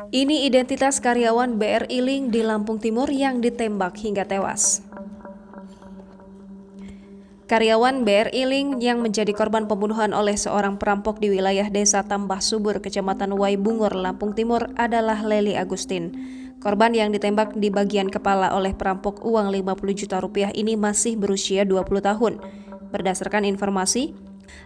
Ini identitas karyawan BRI Link di Lampung Timur yang ditembak hingga tewas. Karyawan BRI Link yang menjadi korban pembunuhan oleh seorang perampok di wilayah Desa Tambah Subur, Kecamatan Waibungur, Lampung Timur adalah Lely Agustin. Korban yang ditembak di bagian kepala oleh perampok uang 50 juta rupiah ini masih berusia 20 tahun. Berdasarkan informasi,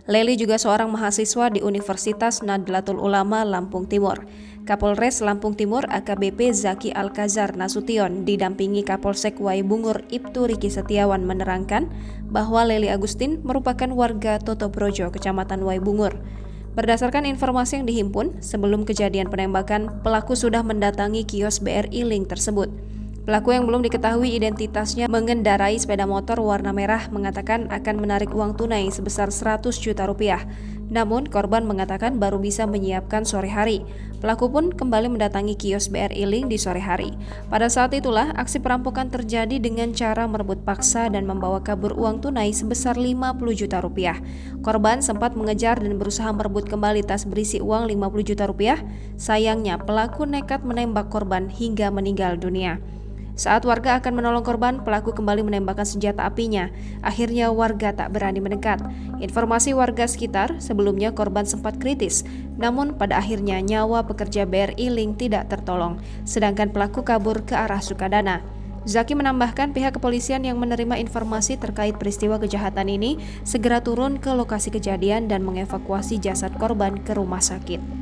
Lely juga seorang mahasiswa di Universitas Nahdlatul Ulama Lampung Timur. Kapolres Lampung Timur AKBP Zaki Alkazar Nasution didampingi Kapolsek Waibungur Ibtu Riki Setiawan menerangkan bahwa Lely Agustin merupakan warga Totoprojo, Kecamatan Waibungur. Berdasarkan informasi yang dihimpun, sebelum kejadian penembakan, pelaku sudah mendatangi kios BRI Link tersebut. Pelaku yang belum diketahui identitasnya mengendarai sepeda motor warna merah mengatakan akan menarik uang tunai sebesar 100 juta rupiah. Namun korban mengatakan baru bisa menyiapkan sore hari. Pelaku pun kembali mendatangi kios BRI Link di sore hari. Pada saat itulah aksi perampokan terjadi dengan cara merebut paksa dan membawa kabur uang tunai sebesar 50 juta rupiah. Korban sempat mengejar dan berusaha merebut kembali tas berisi uang 50 juta rupiah. Sayangnya pelaku nekat menembak korban hingga meninggal dunia. Saat warga akan menolong korban, pelaku kembali menembakkan senjata apinya. Akhirnya warga tak berani mendekat. Informasi warga sekitar, sebelumnya korban sempat kritis. Namun pada akhirnya nyawa pekerja BRI Link tidak tertolong, sedangkan pelaku kabur ke arah Sukadana. Zaki menambahkan pihak kepolisian yang menerima informasi terkait peristiwa kejahatan ini segera turun ke lokasi kejadian dan mengevakuasi jasad korban ke rumah sakit.